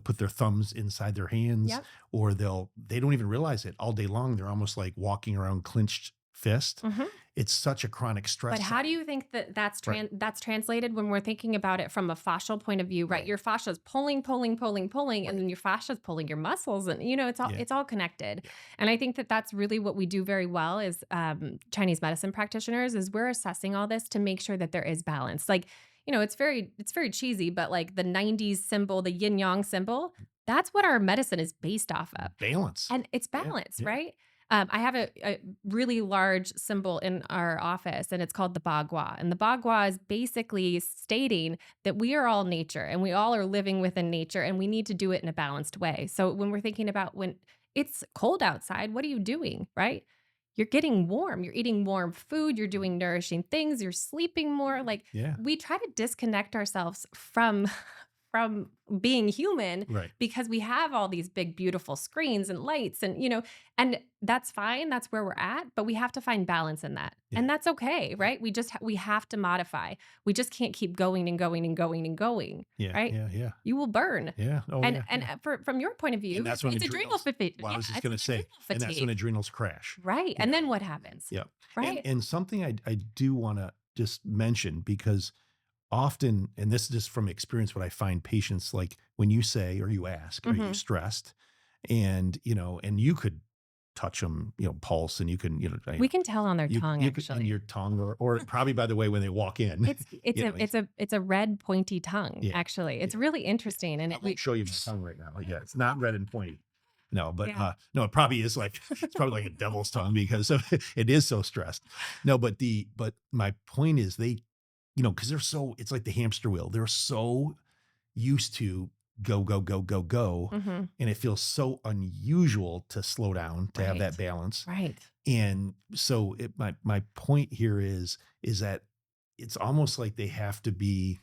S1: put their thumbs inside their hands,
S2: Yep.
S1: or they don't even realize it all day long. They're almost like walking around clenched fist.
S2: Mhm.
S1: It's such a chronic stress.
S2: But how do you think that's translated when we're thinking about it from a fascial point of view, right?
S1: Right.
S2: Your fascia is pulling, and then your fascia is pulling your muscles, and it's all connected.
S1: Yeah.
S2: And I think that that's really what we do very well as Chinese medicine practitioners is we're assessing all this to make sure that there is balance. Like, it's very cheesy, but like the 90s symbol, the yin yang symbol, that's what our medicine is based off of.
S1: balance?
S2: And it's
S1: Yeah,
S2: balance,
S1: yeah.
S2: right? I have a really large symbol in our office, and it's called the Bagua. And the Bagua is basically stating that we are all nature, and we all are living within nature, and we need to do it in a balanced way. So when we're thinking about when it's cold outside, what are you doing, right? You're getting warm. You're eating warm food. You're doing nourishing things. You're sleeping more. Like
S1: Yeah.
S2: we try to disconnect ourselves from being human
S1: Right.
S2: because we have all these big beautiful screens and lights and that's fine, that's where we're at, but we have to find balance in that.
S1: Yeah.
S2: And that's okay, right? We have to modify. We just can't keep going and going and going and going.
S1: Yeah.
S2: Right?
S1: Yeah. Yeah.
S2: You will burn.
S1: Yeah. Oh,
S2: and
S1: yeah.
S2: and
S1: yeah.
S2: from your point of view,
S1: And that's when
S2: it's adrenal
S1: adrenals.
S2: fatigue.
S1: Well, I was
S2: Yeah,
S1: just
S2: it's
S1: going to say,
S2: adrenal
S1: and that's when
S2: fatigue.
S1: adrenals crash.
S2: Right. And then what happens?
S1: Yep.
S2: Right.
S1: And something I do want to just mention, because often, and this is just from experience, what I find patients, like when you say, or you ask, are you
S2: Mhm.
S1: stressed? And, and you could touch them, pulse, and you can,
S2: We can tell on their
S1: you,
S2: tongue,
S1: you could, on
S2: actually.
S1: your tongue, or probably, by the way, when they walk in.
S2: It's
S1: You
S2: a
S1: know,
S2: it's a red pointy tongue,
S1: Yeah.
S2: actually. It's
S1: Yeah.
S2: really interesting. And
S1: I won't show you my tongue right now. Yeah, it's not red and pointy. No, but
S2: Yeah.
S1: no, it probably is like it's probably like a devil's tongue because it is so stressed. No, but my point is they, because it's like the hamster wheel. They're so used to go, go, go, go, go,
S2: Mhm.
S1: and it feels so unusual to slow down, to have that
S2: Right.
S1: balance.
S2: Right.
S1: And so my point here is that it's almost like they have to be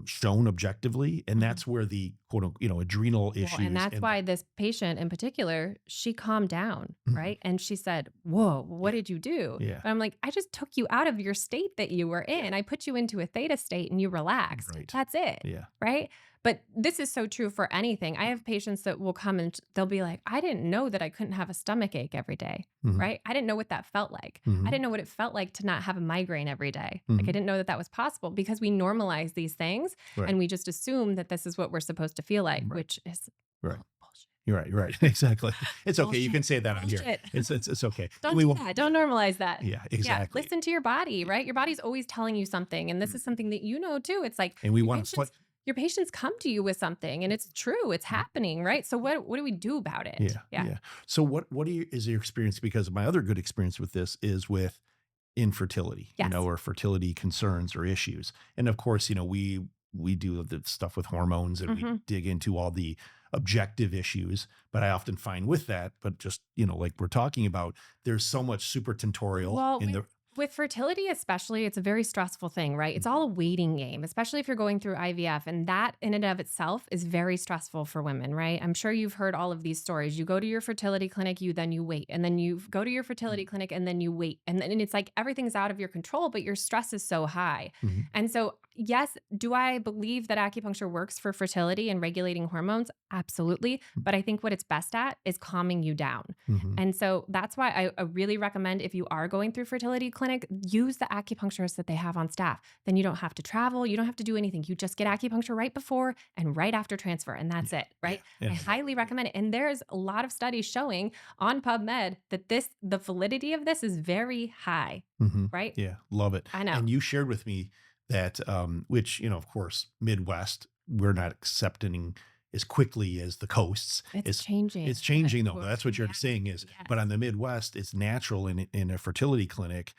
S1: shown objectively, and that's where the quote unquote, adrenal
S2: Well,
S1: issues
S2: and that's
S1: and
S2: why this patient in particular, she calmed down,
S1: Mhm.
S2: right? And she said, "Whoa, what
S1: Yeah,
S2: did you do?"
S1: yeah,
S2: And I'm like, "I just took you out of your state that you were
S1: yeah,
S2: in. I put you into a theta state and you relaxed.
S1: right,
S2: That's it."
S1: yeah,
S2: Right? But this is so true for anything. I have patients that will come and they'll be like, "I didn't know that I couldn't have a stomach ache every day."
S1: hmm
S2: Right? I didn't know what that felt like. I
S1: hmm
S2: didn't know what it felt like to not have a migraine every day. Like I
S1: hmm
S2: didn't know that that was possible because we normalize these things
S1: right,
S2: and we just assume that this is what we're supposed to feel like,
S1: right,
S2: which is
S1: right.
S2: oh, bullshit.
S1: You're right. You're right. Exactly. It's okay. You
S2: Bullshit.
S1: can say that on here.
S2: Bullshit.
S1: It's okay.
S2: Don't
S1: We
S2: do
S1: won't.
S2: that.
S1: Yeah.
S2: Don't normalize that.
S1: Yeah.
S2: Yeah.
S1: Exactly.
S2: Listen to your body,
S1: Yeah.
S2: right? Your body's always telling you something. And this
S1: Mm.
S2: is something that you know too. It's like
S1: And we
S2: your
S1: want to fight.
S2: patients come to you with something and it's true. It's
S1: Mhm.
S2: happening, right? So what do we do about it?
S1: Yeah.
S2: Yeah.
S1: Yeah. So what is your experience? Because my other good experience with this is with infertility,
S2: Yes.
S1: or fertility concerns or issues. And of course, we do the stuff with hormones and we
S2: hmm
S1: dig into all the objective issues. But I often find with that, but just, like we're talking about, there's so much super tentorial
S2: Well,
S1: in
S2: with fertility, especially, it's a very stressful thing, right? It's all a waiting game, especially if you're going through IVF. And that in and of itself is very stressful for women, right? I'm sure you've heard all of these stories. You go to your fertility clinic, then you wait. And then you go to your fertility clinic and then you wait. And then it's like everything's out of your control, but your stress is so high.
S1: Mhm.
S2: And so, yes, do I believe that acupuncture works for fertility and regulating hormones? Absolutely. But I think what it's best at is calming you down.
S1: Mhm.
S2: And so that's why I really recommend if you are going through fertility clinic, use the acupuncturists that they have on staff. Then you don't have to travel. You don't have to do anything. You just get acupuncture right before and right after transfer. And that's
S1: Yeah.
S2: it, right?
S1: Yeah.
S2: I highly recommend it. And there's a lot of studies showing on PubMed that the validity of this is very high,
S1: Mhm.
S2: right?
S1: Yeah, love it.
S2: I know.
S1: And you shared with me that, which, of course, Midwest, we're not accepting as quickly as the coasts.
S2: It's
S1: It's
S2: changing.
S1: changing though.
S2: Well,
S1: That's what you're
S2: yeah,
S1: saying is, but
S2: yes.
S1: on the Midwest, it's natural in a fertility clinic,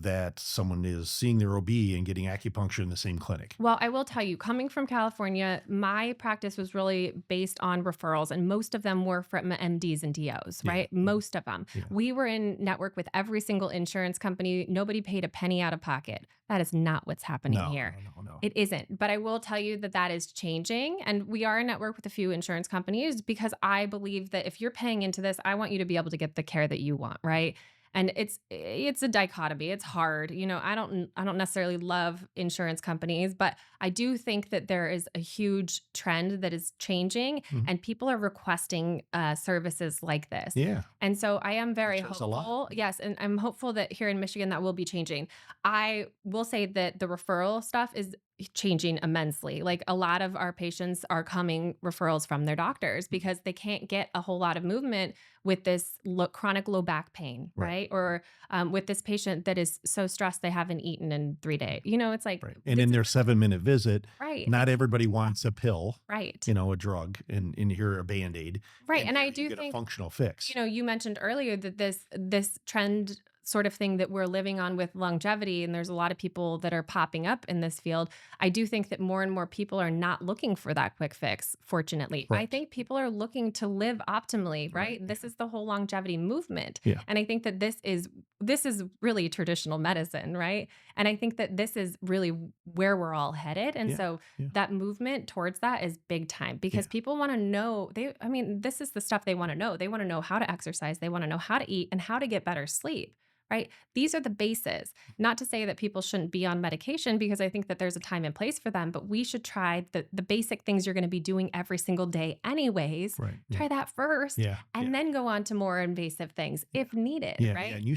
S1: that someone is seeing their OB and getting acupuncture in the same clinic.
S2: Well, I will tell you, coming from California, my practice was really based on referrals, and most of them were from MDs and DOs,
S1: Yeah.
S2: right? Most of them.
S1: Yeah.
S2: We were in network with every single insurance company. Nobody paid a penny out of pocket. That is not what's happening
S1: No,
S2: here.
S1: no, no, no.
S2: It isn't. But I will tell you that that is changing. And we are in network with a few insurance companies because I believe that if you're paying into this, I want you to be able to get the care that you want, right? And it's a dichotomy. It's hard. I don't necessarily love insurance companies, but I do think that there is a huge trend that is changing
S1: Mhm.
S2: and people are requesting services like this.
S1: Yeah.
S2: And so I am very
S1: That says a lot.
S2: hopeful. Yes, and I'm hopeful that here in Michigan that will be changing. I will say that the referral stuff is changing immensely. Like a lot of our patients are coming referrals from their doctors because they can't get a whole lot of movement with this chronic low back pain,
S1: Right.
S2: right? Or with this patient that is so stressed they haven't eaten in 3 days. It's like
S1: Right. And
S2: this
S1: in
S2: is
S1: their 7-minute visit,
S2: right,
S1: not everybody wants a pill,
S2: right,
S1: a drug, and here a Band-Aid.
S2: right.
S1: And
S2: And I
S1: here you
S2: do
S1: get a
S2: think
S1: functional fix.
S2: you mentioned earlier that this trend sort of thing that we're living on with longevity, and there's a lot of people that are popping up in this field. I do think that more and more people are not looking for that quick fix, fortunately. I
S1: Correct.
S2: think people are looking to live optimally,
S1: Right.
S2: right? This is the whole longevity movement.
S1: Yeah.
S2: And I think that this is really traditional medicine, right? And I think that this is really where we're all headed. And
S1: Yeah.
S2: so
S1: Yeah.
S2: that movement towards that is big time because
S1: Yeah.
S2: people want to know this is the stuff they want to know. They want to know how to exercise, they want to know how to eat and how to get better sleep. Right? These are the bases. Not to say that people shouldn't be on medication because I think that there's a time and place for them, but we should try the basic things you're going to be doing every single day anyways.
S1: Right. Yeah.
S2: Try that first
S1: Yeah.
S2: and
S1: Yeah.
S2: then go on to more invasive things if needed,
S1: Yeah.
S2: right?
S1: Yeah. And you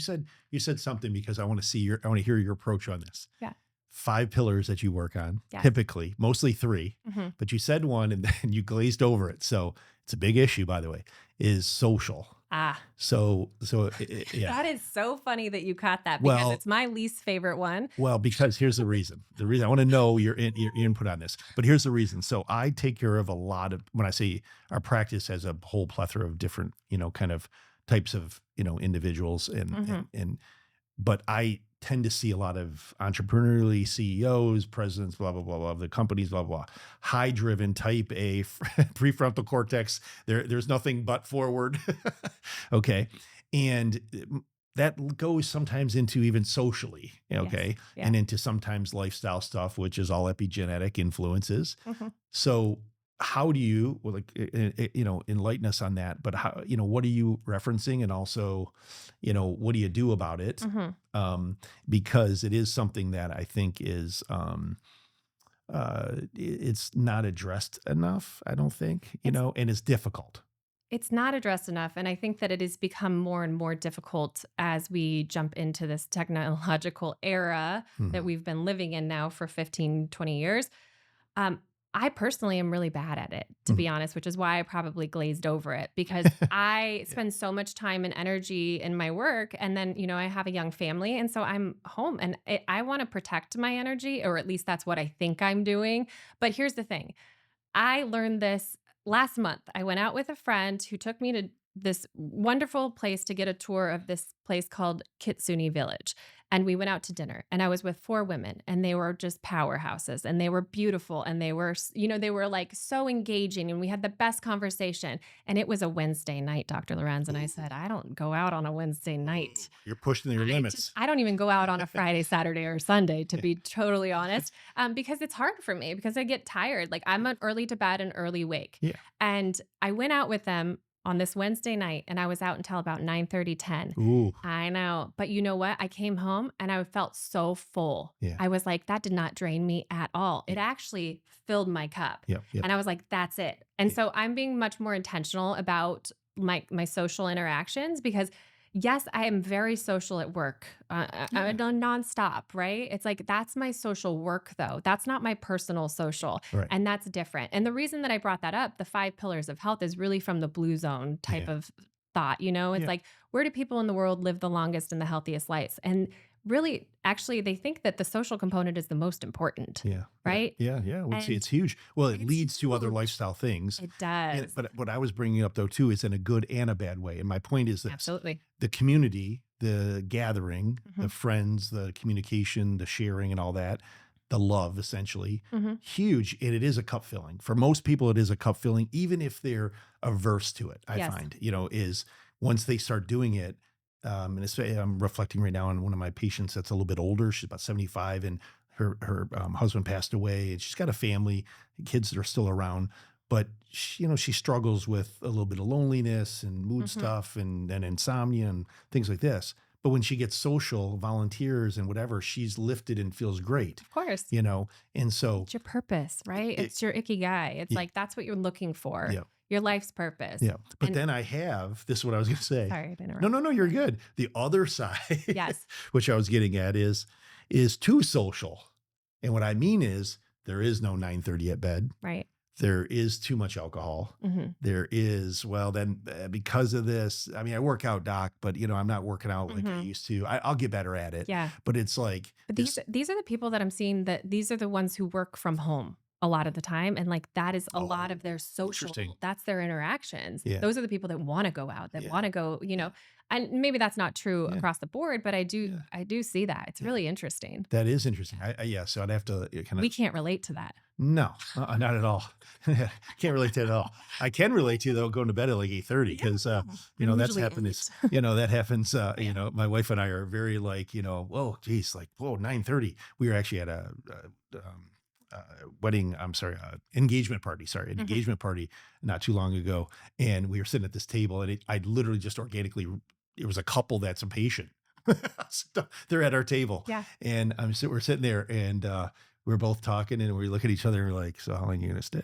S1: said something because I want to hear your approach on this.
S2: Yeah.
S1: 5 pillars that you work on,
S2: Yes.
S1: typically, mostly 3,
S2: Mhm.
S1: but you said one and then you glazed over it. So it's a big issue, by the way, is social.
S2: Ah,
S1: So yeah.
S2: that is so funny that you caught that because
S1: Well,
S2: it's my least favorite one.
S1: Well, because here's the reason. The reason I want to know your input on this, but here's the reason. So I take care of a lot of, when I say our practice has a whole plethora of different, kind of types of, individuals and but I tend to see a lot of entrepreneurially CEOs, presidents, blah, blah, blah, blah, the companies, blah, blah, high driven type A prefrontal cortex. There's nothing but forward. Okay. And that goes sometimes into even socially,
S2: Yes.
S1: okay,
S2: Yeah.
S1: and into sometimes lifestyle stuff, which is all epigenetic influences.
S2: Mhm.
S1: So how do you, well, like, enlighten us on that? But how, what are you referencing, and also, what do you do about it?
S2: Mhm.
S1: Because it is something that I think is, it's not addressed enough, I don't think,
S2: It's
S1: and it's difficult.
S2: It's not addressed enough, and I think that it has become more and more difficult as we jump into this technological era that
S1: Mhm.
S2: we've been living in now for 15, 20 years. Um, I personally am really bad at it, to
S1: Mhm.
S2: be honest, which is why I probably glazed over it because I
S1: Yeah.
S2: spend so much time and energy in my work. And then, I have a young family. And so I'm home and I want to protect my energy, or at least that's what I think I'm doing. But here's the thing. I learned this last month. I went out with a friend who took me to this wonderful place to get a tour of this place called Kitsune Village. And we went out to dinner, and I was with four women, and they were just powerhouses, and they were beautiful, and they were, they were like so engaging, and we had the best conversation. And it was a Wednesday night, Dr. Lorenz. And I
S1: Ooh,
S2: said, I don't go out on a Wednesday
S1: ooh,
S2: night.
S1: you're pushing your limits.
S2: I don't even go out on a Friday, Saturday, or Sunday, to be totally honest, because it's hard for me because I get tired. Like I'm an early to bed and early wake.
S1: Yeah.
S2: And I went out with them on this Wednesday night and I was out until about 9:30, 10.
S1: Ooh,
S2: I know. But you know what? I came home and I felt so full.
S1: yeah.
S2: I was like, that did not drain me at all. It
S1: Yeah.
S2: actually filled my cup.
S1: Yep. Yep.
S2: And I was like, that's it. And
S1: Yeah.
S2: so I'm being much more intentional about my social interactions because yes, I am very social at work. I'm
S1: Yeah.
S2: nonstop, right? It's like that's my social work, though. That's not my personal social.
S1: Right.
S2: And that's different. And the reason that I brought that up, the 5 pillars of health, is really from the blue zone type
S1: Yeah.
S2: of thought. It's
S1: Yeah.
S2: like, where do people in the world live the longest and the healthiest lives? And really, actually, they think that the social component is the most important,
S1: Yeah. Yeah.
S2: right?
S1: Yeah. Yeah. I would say
S2: And
S1: it's huge. Well, it
S2: it's
S1: leads to other
S2: huge.
S1: lifestyle things.
S2: It
S1: And,
S2: does.
S1: but what I was bringing up though too is in a good and a bad way. And my point is this:
S2: Absolutely.
S1: the community, the gathering,
S2: Hmm.
S1: the friends, the communication, the sharing, and all that, the love, essentially,
S2: Hmm.
S1: huge. And it is a cup filling for most people. It is a cup filling, even if they're averse to it. I
S2: Yes.
S1: find, is once they start doing it. And I'm reflecting right now on one of my patients that's a little bit older. She's about 75, and her husband passed away, and she's got a family, kids that are still around, but she struggles with a little bit of loneliness and mood
S2: Hmm.
S1: stuff and insomnia and things like this. But when she gets social, volunteers and whatever, she's lifted and feels great,
S2: Of course.
S1: And so,
S2: It's your purpose, right?
S1: it,
S2: It's your ikigai. It's
S1: yeah,
S2: like that's what you're looking for,
S1: yeah,
S2: your life's purpose.
S1: yeah. But
S2: And
S1: then I have this is what I was going to say.
S2: sorry to
S1: No,
S2: interrupt.
S1: no, no, you're good. The other side,
S2: Yes,
S1: which I was getting at, is too social. And what I mean is there is no 9:30 at bed.
S2: right.
S1: There is too much alcohol.
S2: Hmm.
S1: There is, well, then because of this, I mean, I work out, doc, but I'm not working out like I
S2: Hmm.
S1: used to. I'll get better at it,
S2: Yeah.
S1: but it's like
S2: But
S1: this.
S2: these are the people that I'm seeing, that these are the ones who work from home a lot of the time. And like that is a lot
S1: Oh,
S2: of their
S1: interesting.
S2: social, that's their interactions.
S1: Yeah,
S2: Those are the people that want to go out, that
S1: yeah,
S2: want to go,
S1: yeah,
S2: and maybe that's not true
S1: yeah,
S2: across the board, but
S1: yeah,
S2: I do see that. It's
S1: yeah.
S2: really interesting.
S1: That is interesting.
S2: Yeah.
S1: Yeah, so I'd have to kind
S2: We
S1: of.
S2: can't relate to that.
S1: No, not at all. Can't relate to it at all. I can relate to though going to bed at like 8:30
S2: Yeah.
S1: because
S2: I'm
S1: that's
S2: usually
S1: happened is
S2: 8.
S1: that happens.
S2: Yeah.
S1: My wife and I are very like whoa, geez, like whoa, 9:30. We were actually at wedding. I'm sorry, engagement party. Sorry, an
S2: Hmm.
S1: engagement party not too long ago, and we were sitting at this table, and I literally just organically. It was a couple that's a patient. So they're at our table,
S2: Yeah.
S1: and we're sitting there, and we're both talking, and we look at each other, and we're like, "So how long are you gonna stay?"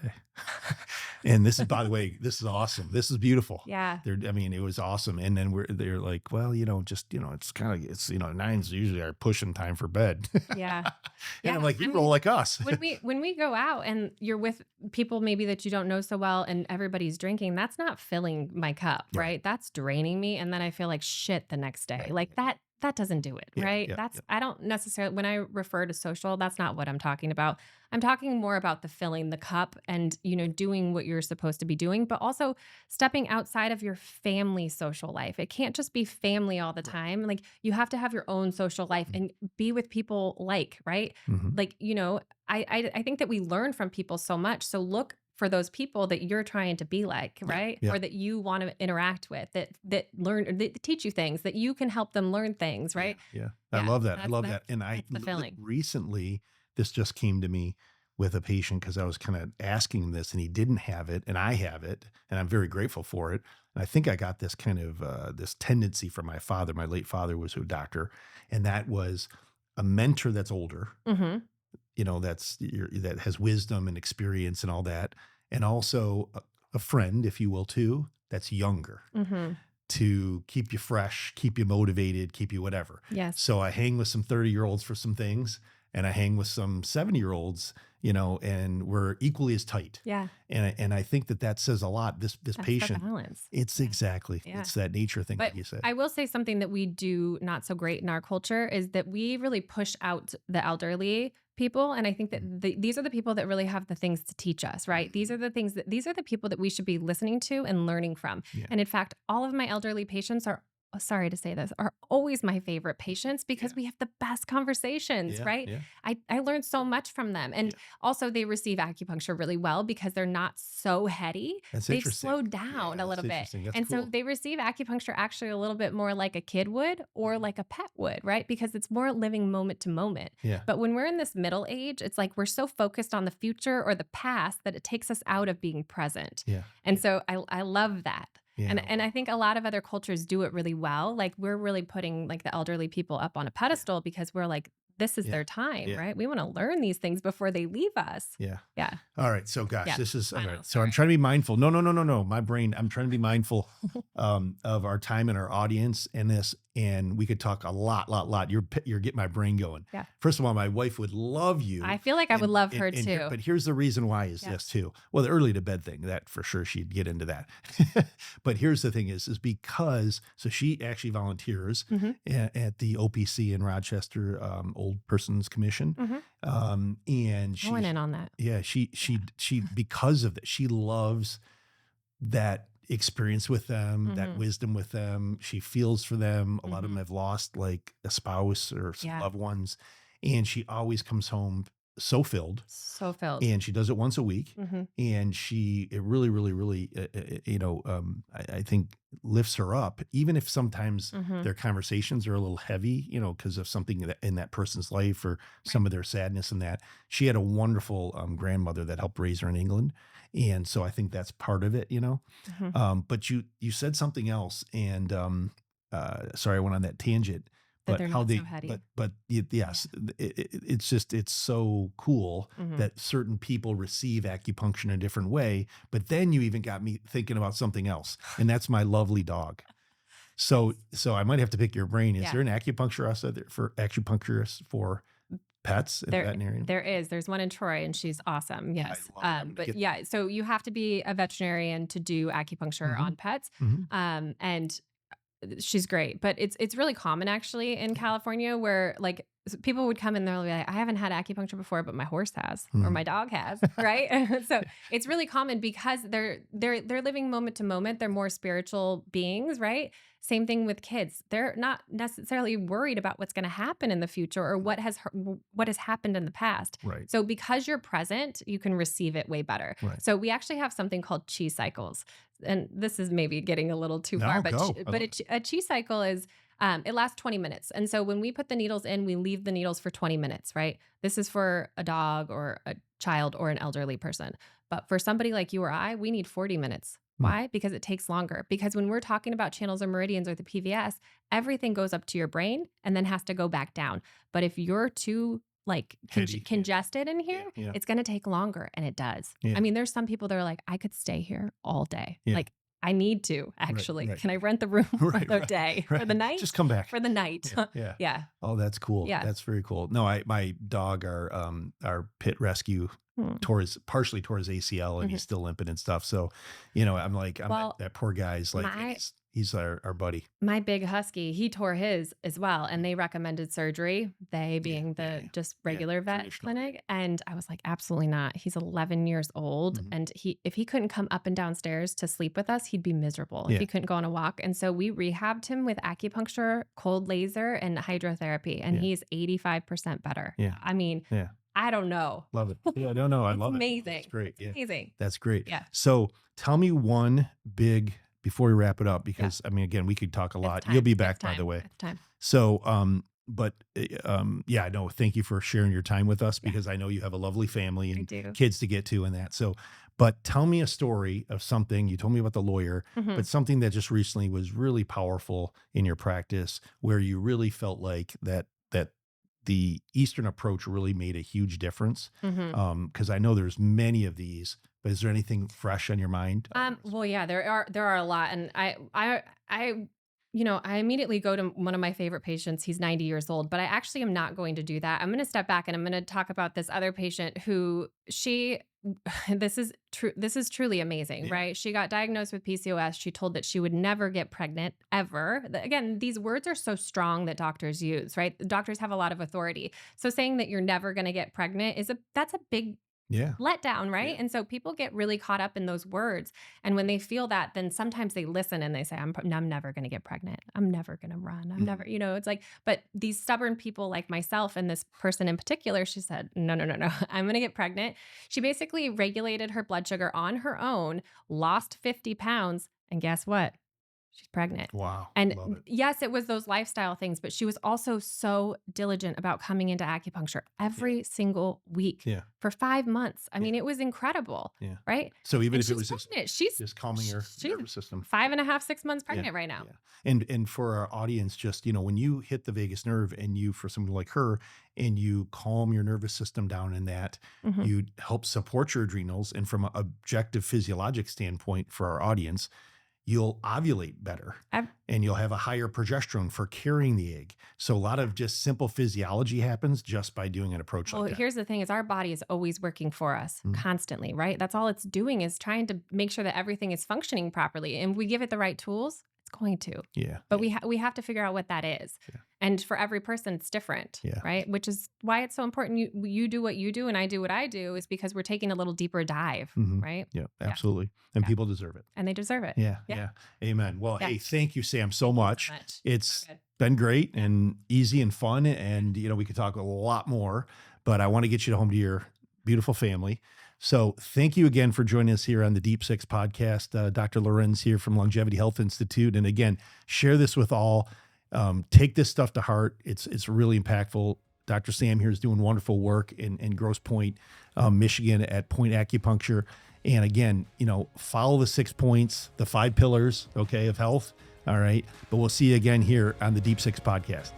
S1: And this is, by the way, this is awesome. This is beautiful.
S2: Yeah.
S1: I mean, it was awesome. And then they're like, well, just, it's kind of, nine's usually our pushing time for bed.
S2: Yeah.
S1: And I'm
S2: Yeah.
S1: like,
S2: I
S1: you
S2: mean,
S1: roll like us.
S2: when we go out and you're with people maybe that you don't know so well and everybody's drinking, that's not filling my cup,
S1: Yeah.
S2: right? That's draining me. And then I feel like shit the next day.
S1: Right.
S2: Like that doesn't do it,
S1: Yeah,
S2: right?
S1: yeah,
S2: That's,
S1: yeah.
S2: I don't necessarily, when I refer to social, that's not what I'm talking about. I'm talking more about the filling the cup and, doing what you're supposed to be doing, but also stepping outside of your family social life. It can't just be family all the
S1: Right.
S2: time. Like you have to have your own social life and be with people, like, right?
S1: Mhm.
S2: Like, I think that we learn from people so much. So look for those people that you're trying to be like, right?
S1: Yeah.
S2: Or that you want to interact with, that learn, or that teach you things, that you can help them learn things, right?
S1: Yeah. I love that. I love that.
S2: That's
S1: And I
S2: the feeling.
S1: recently, this just came to me with a patient because I was kind of asking him this and he didn't have it and I have it and I'm very grateful for it. And I think I got this kind of this tendency from my father. My late father was a doctor, and that was a mentor that's older,
S2: Mm-hmm.
S1: that has wisdom and experience and all that, and also a friend, if you will, too, that's younger
S2: Mm-hmm.
S1: to keep you fresh, keep you motivated, keep you whatever.
S2: Yes.
S1: So I hang with some 30-year-olds for some things, and I hang with some 70-year-olds, and we're equally as tight.
S2: Yeah.
S1: And I think that says a lot. This
S2: That's
S1: patient,
S2: the balance.
S1: it's exactly,
S2: Yeah.
S1: it's that nature thing
S2: But
S1: that you said.
S2: I will say something that we do not so great in our culture is that we really push out the elderly people. And I think that these are the people that really have the things to teach us, right? These are the people that we should be listening to and learning from.
S1: Yeah.
S2: And in fact, all of my elderly patients are, sorry to say this, are always my favorite patients because we have the best conversations, right?
S1: Yeah.
S2: I learned so much from them. And also they receive acupuncture really well because they're not so heady.
S1: That's
S2: They've
S1: interesting.
S2: slowed down a little bit.
S1: Interesting. That's
S2: And
S1: cool.
S2: so they receive acupuncture actually a little bit more like a kid would or like a pet would, right? Because it's more living moment to moment.
S1: Yeah.
S2: But when we're in this middle age, it's like we're so focused on the future or the past that it takes us out of being present.
S1: Yeah.
S2: And so I love that.
S1: Yeah.
S2: And I think a lot of other cultures do it really well. Like we're really putting like the elderly people up on a pedestal because we're like, this is their time, right? We want to learn these things before they leave us.
S1: Yeah.
S2: Yeah.
S1: All right. So gosh, this is, all
S2: know,
S1: right. So I'm trying to be mindful. No. My brain, I'm trying to be mindful of our time and our audience and this, and we could talk a lot. You're getting my brain going.
S2: Yeah.
S1: First of all, my wife would love you.
S2: I feel like I would love her too.
S1: But here's the reason why is this too. Well, the early to bed thing, that for sure she'd get into that. But here's the thing is because, so she actually volunteers at the OPC in Rochester, Old Persons Commission. And she
S2: I went in on that.
S1: Yeah, she because of that, she loves that experience with them, that wisdom with them. She feels for them. A lot of them have lost like a spouse or some loved ones, and she always comes home so filled. And she does it once a week, and it really, I think lifts her up, even if sometimes their conversations are a little heavy, because of something in that person's life or some of their sadness and that. She had a wonderful grandmother that helped raise her in England. And so I think that's part of it, but you said something else, and sorry, I went on that tangent.
S2: That
S1: But
S2: they're
S1: how
S2: not
S1: they,
S2: so heady.
S1: yes, it's so cool that certain people receive acupuncture in a different way. But then you even got me thinking about something else, and that's my lovely dog. So I might have to pick your brain. Is there an acupuncturist out there for acupuncturists for pets and veterinarian?
S2: There is. There's one in Troy, and she's awesome. Yes. So you have to be a veterinarian to do acupuncture on pets. And she's great, but it's really common actually in California where like people would come and they'll be like, I haven't had acupuncture before, but my horse has or my dog has, right? So it's really common because they're living moment to moment. They're more spiritual beings, right? Same thing with kids. They're not necessarily worried about what's going to happen in the future or what has happened in the past.
S1: Right.
S2: So because you're present, you can receive it way better.
S1: Right.
S2: So we actually have something called chi cycles. And this is maybe getting a little too far, but a chi cycle is, it lasts 20 minutes. And so when we put the needles in, we leave the needles for 20 minutes, right? This is for a dog or a child or an elderly person. But for somebody like you or I, we need 40 minutes. Why? Because it takes longer. Because when we're talking about channels or meridians or the PVS, everything goes up to your brain and then has to go back down. But if you're too congested in here, it's going to take longer, and it does. I mean, there's some people that are like, I could stay here all day. Like, I need to actually. Can I rent the room for the day, for the night?
S1: Just come back
S2: for the night.
S1: Yeah. Oh, that's cool.
S2: Yeah.
S1: That's very cool. No, my dog, our pit rescue partially tore his ACL, and he's still limping and stuff. So, I'm like, that poor guy's like, he's our buddy.
S2: My big husky, he tore his as well, and they recommended surgery, they being just regular vet clinic. And I was like, absolutely not. He's 11 years old. And if he couldn't come up and downstairs to sleep with us, he'd be miserable if he couldn't go on a walk. And so we rehabbed him with acupuncture, cold laser, and hydrotherapy. And he's 85% better.
S1: Yeah.
S2: I mean, I don't know.
S1: Love it. Yeah, no, I
S2: It's
S1: love it.
S2: amazing.
S1: It's great.
S2: It's
S1: Yeah,
S2: amazing.
S1: that's great.
S2: Yeah.
S1: So tell me one big, before we wrap it up, because I mean, again, we could talk a lot. You'll be back, by the way.
S2: It's time.
S1: So, yeah, no, thank you for sharing your time with us
S2: Yeah.
S1: because I know you have a lovely family
S2: I
S1: and
S2: do.
S1: kids to get to and that. So, but tell me a story of something you told me about the lawyer,
S2: Mhm.
S1: but something that just recently was really powerful in your practice where you really felt like that the Eastern approach really made a huge difference.
S2: Mhm.
S1: Because I know there's many of these, but is there anything fresh on your mind?
S2: Well, yeah, there are a lot, and I immediately go to one of my favorite patients. He's 90 years old, but I actually am not going to do that. I'm going to step back and I'm going to talk about this other patient who this is true. This is truly amazing,
S1: Yeah.
S2: right? She got diagnosed with PCOS. She told that she would never get pregnant ever. Again, these words are so strong that doctors use, right? Doctors have a lot of authority. So saying that you're never going to get pregnant that's a big
S1: Yeah.
S2: letdown, right?
S1: Yeah.
S2: And so people get really caught up in those words. And when they feel that, then sometimes they listen and they say, I'm never going to get pregnant. I'm never going to run. I'm never, it's like, but these stubborn people like myself and this person in particular, she said, no, I'm going to get pregnant. She basically regulated her blood sugar on her own, lost 50 pounds. And guess what? She's pregnant.
S1: Wow.
S2: And
S1: Love it.
S2: yes, it was those lifestyle things, but she was also so diligent about coming into acupuncture every single week
S1: Yeah.
S2: for 5 months. I mean, it was incredible.
S1: Yeah.
S2: Right.
S1: So even
S2: And
S1: if it
S2: she's
S1: was
S2: pregnant. She's
S1: just calming your
S2: she's
S1: nervous system.
S2: 5.5, 6 months pregnant right now.
S1: Yeah. And for our audience, just, when you hit the vagus nerve and you, for someone like her, and you calm your nervous system down in that,
S2: Mhm.
S1: you help support your adrenals. And from an objective physiologic standpoint for our audience, you'll ovulate better and you'll have a higher progesterone for carrying the egg. So a lot of just simple physiology happens just by doing an approach
S2: Well,
S1: like that.
S2: here's the thing is our body is always working for us constantly, right? That's all it's doing is trying to make sure that everything is functioning properly. And we give it the right tools, it's going to.
S1: Yeah.
S2: But we have to figure out what that is.
S1: Yeah.
S2: And for every person, it's different,
S1: Yeah.
S2: right? Which is why it's so important. You do what you do and I do what I do is because we're taking a little deeper dive, right?
S1: Yeah, absolutely. And people deserve it.
S2: And they deserve it.
S1: Yeah. Amen. Well,
S2: Yeah.
S1: hey, thank you, Sam, so much.
S2: So much.
S1: It's
S2: So good.
S1: been great and easy and fun. And, we could talk a lot more, but I want to get you home to your beautiful family. So thank you again for joining us here on the Deep Six podcast. Dr. Lewerenz here from Longevity Health Institute. And again, share this with all. Take this stuff to heart. It's really impactful. Dr. Sam here is doing wonderful work in Grosse Pointe, Michigan at Pointe Acupuncture. And again, follow the 6 points, the 5 pillars, of health. All right. But we'll see you again here on the Deep Six podcast.